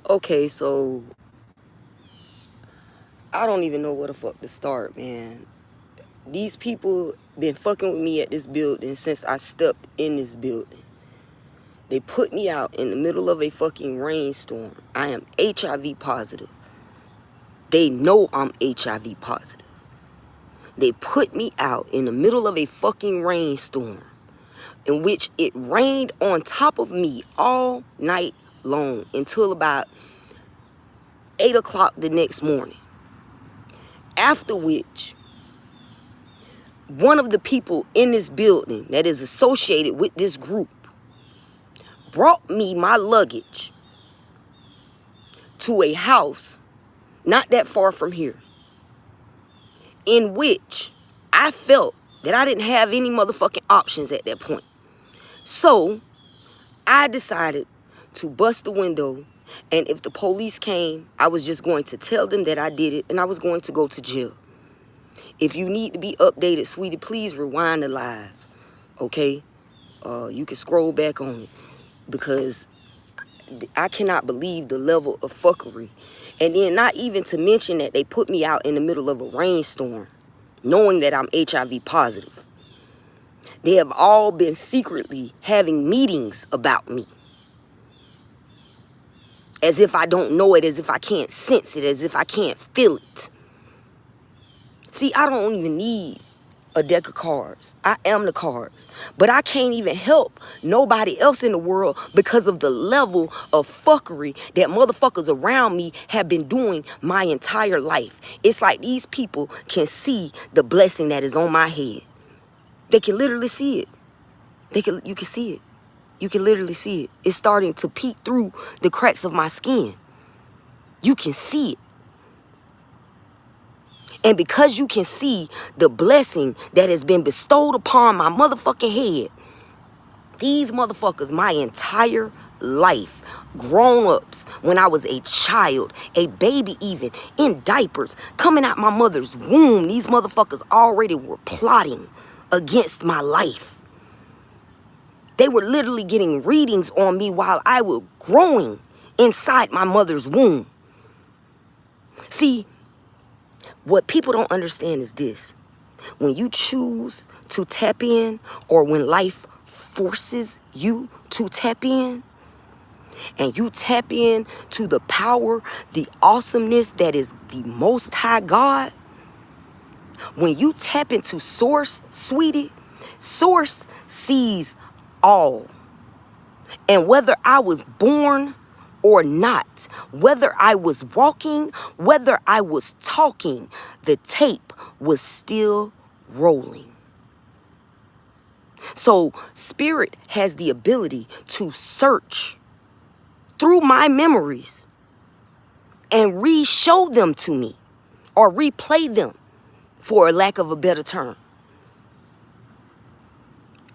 Okay, so I don't even know where the fuck to start, man. These people been fucking with me at this building since I stepped in this building. They put me out in the middle of a fucking rainstorm. I am HIV positive. They know I'm HIV positive. They put me out in the middle of a fucking rainstorm in which it rained on top of me all night long until about 8 o'clock the next morning. After which, one of the people in this building that is associated with this group brought me my luggage to a house not that far from here, in which I felt that I didn't have any motherfucking options at that point. So I decided to bust the window, and if the police came, I was just going to tell them that I did it, and I was going to go to jail. If you need to be updated, sweetie, please rewind the live, okay? You can scroll back on it, because I cannot believe the level of fuckery. And then not even to mention that they put me out in the middle of a rainstorm, knowing that I'm HIV positive. They have all been secretly having meetings about me. As if I don't know it, as if I can't sense it, as if I can't feel it. See, I don't even need a deck of cards. I am the cards. But I can't even help nobody else in the world because of the level of fuckery that motherfuckers around me have been doing my entire life. It's like these people can see the blessing that is on my head. They can literally see it. You can see it. You can literally see it. It's starting to peek through the cracks of my skin. You can see it. And because you can see the blessing that has been bestowed upon my motherfucking head, these motherfuckers, my entire life, grown-ups, when I was a child, a baby even, in diapers, coming out my mother's womb, these motherfuckers already were plotting against my life. They were literally getting readings on me while I was growing inside my mother's womb. See, what people don't understand is this. When you choose to tap in, or when life forces you to tap in, and you tap in to the power, the awesomeness that is the Most High God, when you tap into Source, sweetie, Source sees all. And whether I was born or not, whether I was walking, whether I was talking, the tape was still rolling. So Spirit has the ability to search through my memories and re-show them to me, or replay them, for a lack of a better term.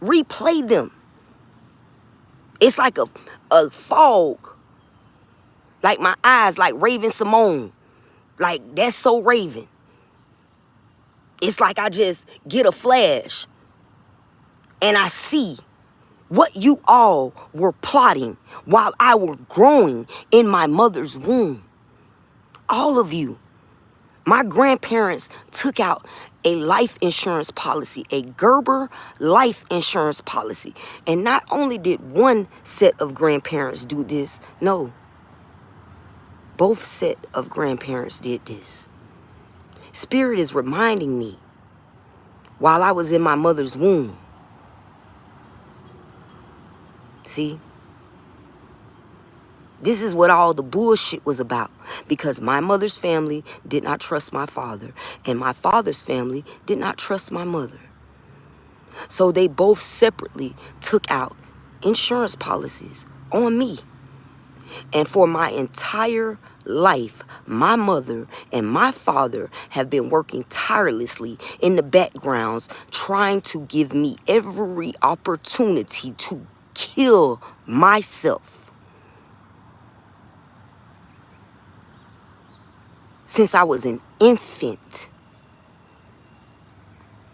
Replay them. It's like a fog. Like my eyes, like Raven Simone. Like, that's so Raven. It's like I just get a flash and I see what you all were plotting while I were growing in my mother's womb. All of you. My grandparents took out a life insurance policy, a Gerber life insurance policy. And not only did one set of grandparents do this, no. Both set of grandparents did this. Spirit is reminding me while I was in my mother's womb. See? This is what all the bullshit was about, because my mother's family did not trust my father, and my father's family did not trust my mother. So they both separately took out insurance policies on me. And for my entire life, my mother and my father have been working tirelessly in the backgrounds, trying to give me every opportunity to kill myself. Since I was an infant,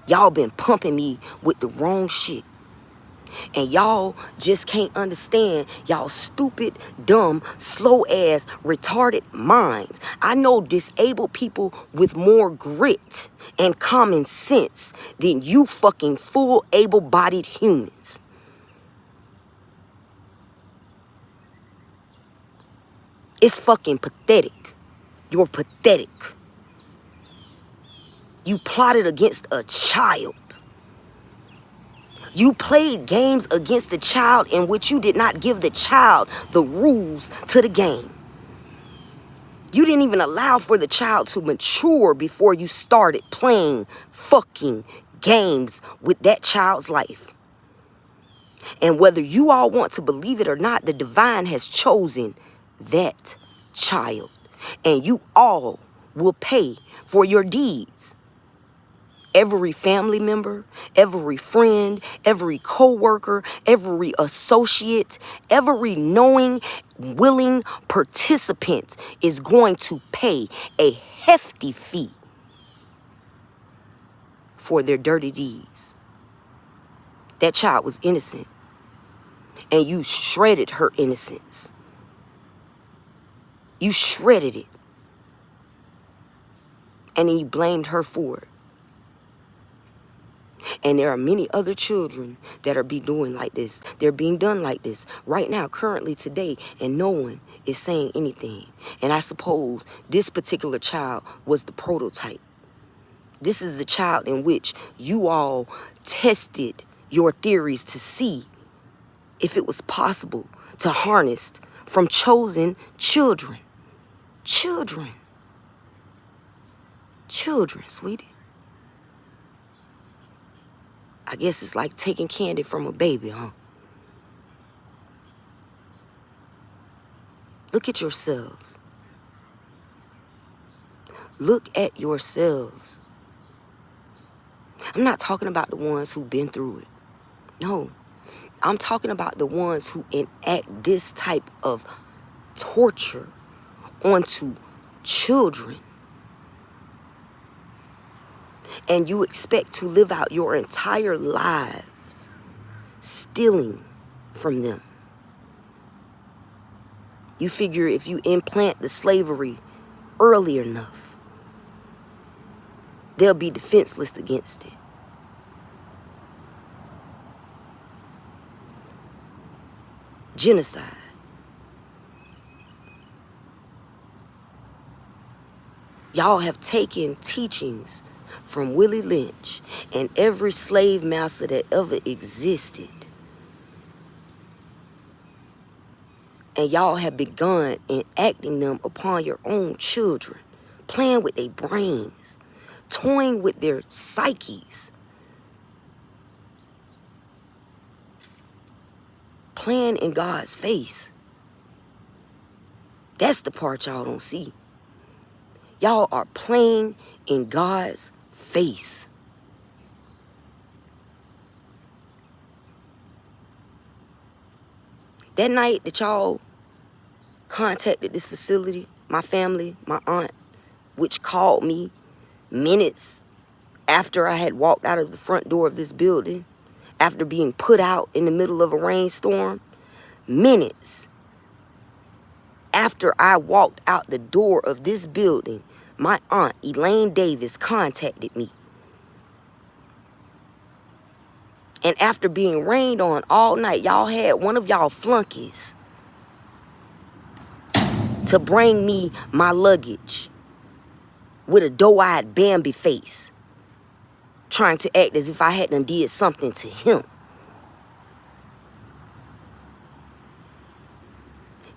y'all been pumping me with the wrong shit. And y'all just can't understand y'all stupid, dumb, slow-ass, retarded minds. I know disabled people with more grit and common sense than you fucking full able-bodied humans. It's fucking pathetic. You're pathetic. You plotted against a child. You played games against the child in which you did not give the child the rules to the game. You didn't even allow for the child to mature before you started playing fucking games with that child's life. And whether you all want to believe it or not, the divine has chosen that child. And you all will pay for your deeds. Every family member, every friend, every co-worker, every associate, every knowing, willing participant is going to pay a hefty fee for their dirty deeds. That child was innocent, and you shredded her innocence. You shredded it, and then you blamed her for it. And there are many other children that are being doing like this. They're being done like this right now, currently, today, and no one is saying anything. And I suppose this particular child was the prototype. This is the child in which you all tested your theories to see if it was possible to harness from chosen children. Children, sweetie. I guess it's like taking candy from a baby, huh? Look at yourselves. Look at yourselves. I'm not talking about the ones who've been through it. No. I'm talking about the ones who enact this type of torture onto children. And you expect to live out your entire lives stealing from them. You figure if you implant the slavery early enough, they'll be defenseless against it. Genocide. Y'all have taken teachings from Willie Lynch and every slave master that ever existed. And y'all have begun enacting them upon your own children, playing with their brains, toying with their psyches, playing in God's face. That's the part y'all don't see. Y'all are playing in God's face. That night that y'all contacted this facility, my family, my aunt, which called me minutes after I had walked out of the front door of this building, after being put out in the middle of a rainstorm, minutes after I walked out the door of this building, my aunt, Elaine Davis, contacted me. And after being rained on all night, y'all had one of y'all flunkies to bring me my luggage with a doe-eyed Bambi face, trying to act as if I hadn't did something to him.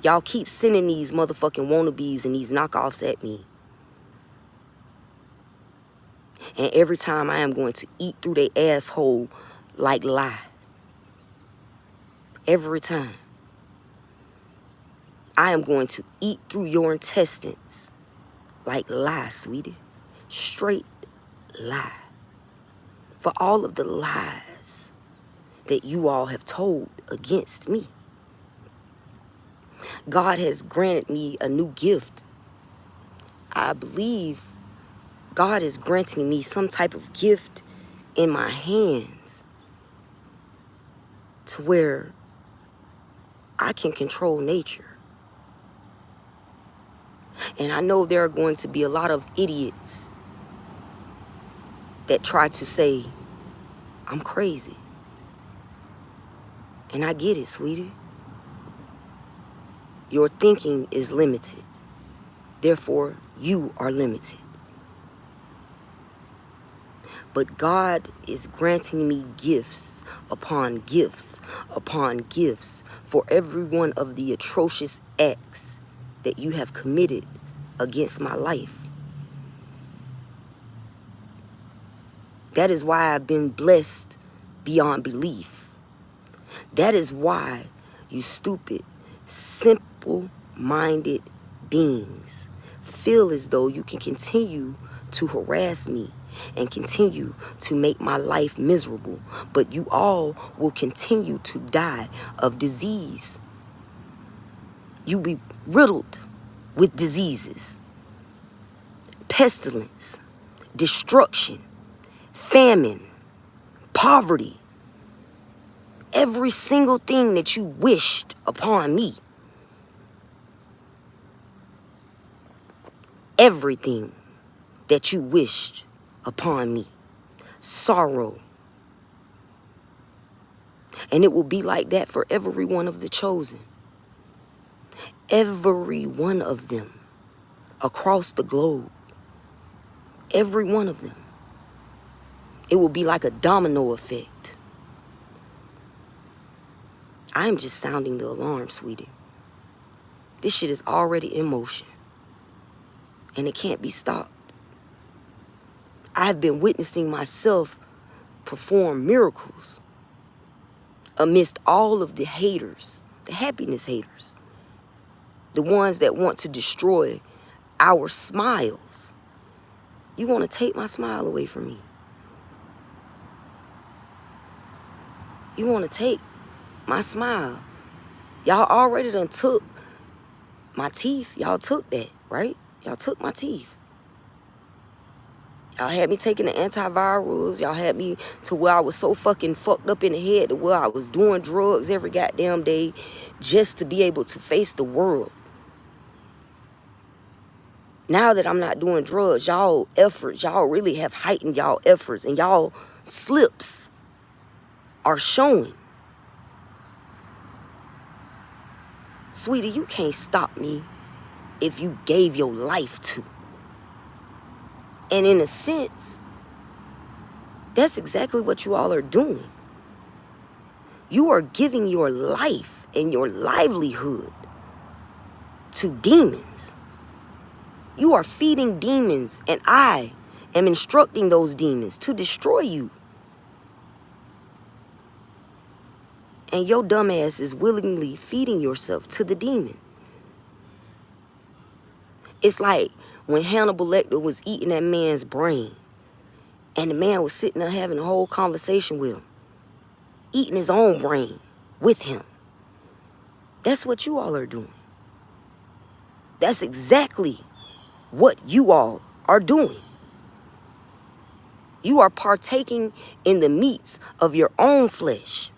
Y'all keep sending these motherfucking wannabes and these knockoffs at me. And every time I am going to eat through their asshole like lie. Every time. I am going to eat through your intestines like lie, sweetie. Straight lie. For all of the lies that you all have told against me. God has granted me a new gift. I believe God is granting me some type of gift in my hands. to where I can control nature. And I know there are going to be a lot of idiots that try to say, I'm crazy. And I get it, sweetie. Your thinking is limited. Therefore, you are limited. But God is granting me gifts upon gifts upon gifts for every one of the atrocious acts that you have committed against my life. That is why I've been blessed beyond belief. That is why you stupid, simple-minded beings feel as though you can continue to harass me and continue to make my life miserable, but you all will continue to die of disease. You be riddled with diseases, pestilence, destruction, famine, poverty, every single thing that you wished upon me. Everything that you wished upon me. Sorrow. And it will be like that for every one of the chosen. Every one of them across the globe. Every one of them. It will be like a domino effect. I'm just sounding the alarm, sweetie. This shit is already in motion. And it can't be stopped. I've been witnessing myself perform miracles amidst all of the haters, the happiness haters, the ones that want to destroy our smiles. You want to take my smile away from me. You want to take my smile. Y'all already done took my teeth. Y'all took that, right? Y'all took my teeth. Y'all had me taking the antivirals. Y'all had me to where I was so fucking fucked up in the head to where I was doing drugs every goddamn day just to be able to face the world. Now that I'm not doing drugs, y'all efforts, y'all really have heightened y'all efforts, and y'all slips are showing. Sweetie, you can't stop me if you gave your life to. And in a sense, that's exactly what you all are doing. You are giving your life and your livelihood to demons. You are feeding demons, and I am instructing those demons to destroy you. And your dumb ass is willingly feeding yourself to the demon. It's like when Hannibal Lecter was eating that man's brain, and the man was sitting there having a whole conversation with him, eating his own brain with him. That's what you all are doing. That's exactly what you all are doing. You are partaking in the meats of your own flesh.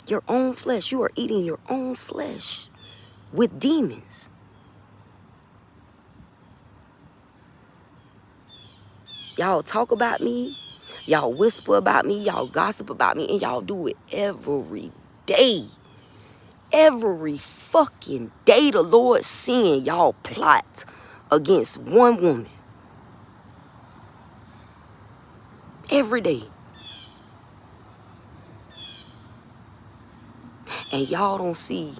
Your own flesh. You are eating your own flesh with demons. Y'all talk about me. Y'all whisper about me. Y'all gossip about me. And y'all do it every day. Every fucking day the Lord seeing y'all plot against one woman. Every day. And y'all don't see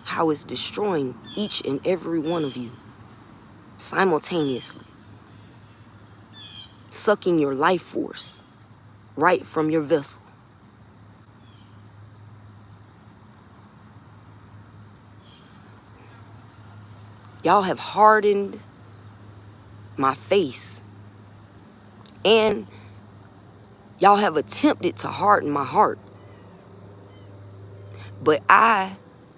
how it's destroying each and every one of you simultaneously. Sucking your life force right from your vessel. Y'all have hardened my face. And y'all have attempted to harden my heart. But I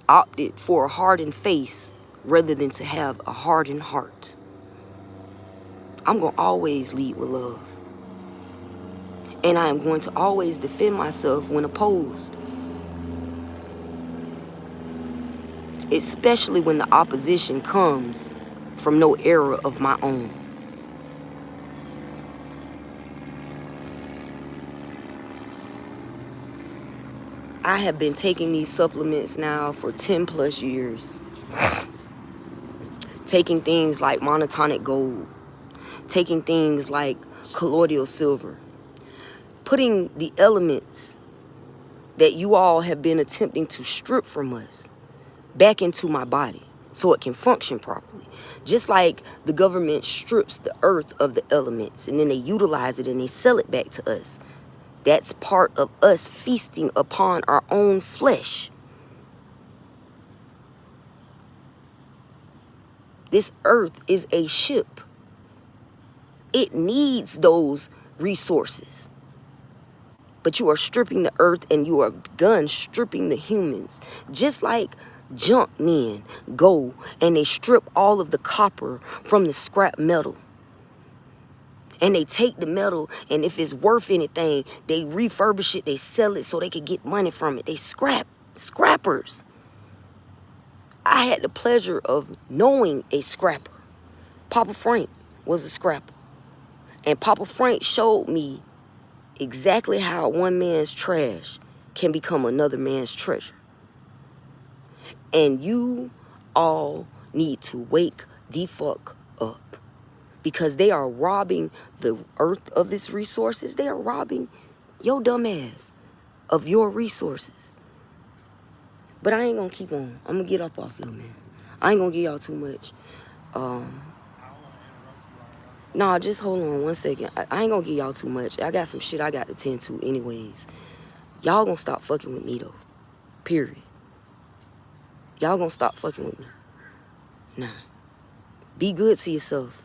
opted for a hardened face rather than to have a hardened heart. I'm going to always lead with love. And I am going to always defend myself when opposed. Especially when the opposition comes from no error of my own. I have been taking these supplements now for 10 plus years. Taking things like monotonic gold. Taking things like colloidal silver. Putting the elements that you all have been attempting to strip from us back into my body so it can function properly. Just like the government strips the earth of the elements and then they utilize it and they sell it back to us. That's part of us feasting upon our own flesh. This earth is a ship. It needs those resources. But you are stripping the earth and you are done stripping the humans. Just like junk men go and they strip all of the copper from the scrap metal. And they take the metal, and if it's worth anything, they refurbish it, they sell it so they can get money from it. They scrappers. I had the pleasure of knowing a scrapper. Papa Frank was a scrapper. And Papa Frank showed me exactly how one man's trash can become another man's treasure. And you all need to wake the fuck up. Because they are robbing the earth of its resources. They are robbing your dumb ass of your resources. But I ain't gonna keep on. I'm gonna get up off you, man. I ain't gonna give y'all too much. Nah, just hold on one second. I ain't gonna give y'all too much. I got some shit I got to tend to anyways. Y'all gonna stop fucking with me though. Period. Y'all gonna stop fucking with me. Nah. Be good to yourself.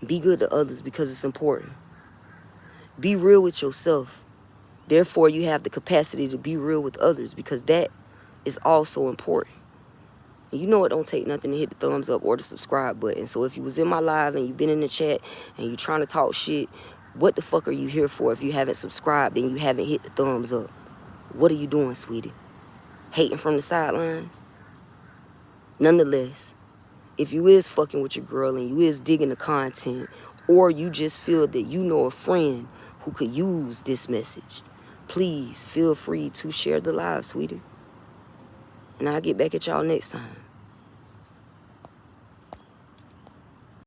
Be good to others because it's important. Be real with yourself. Therefore, you have the capacity to be real with others because that is also important. And you know it don't take nothing to hit the thumbs up or the subscribe button. So if you was in my live and you've been in the chat and you're trying to talk shit, what the fuck are you here for if you haven't subscribed and you haven't hit the thumbs up? What are you doing, sweetie? Hating from the sidelines? Nonetheless, if you is fucking with your girl and you is digging the content, or you just feel that you know a friend who could use this message, please feel free to share the live, sweetie. And I'll get back at y'all next time.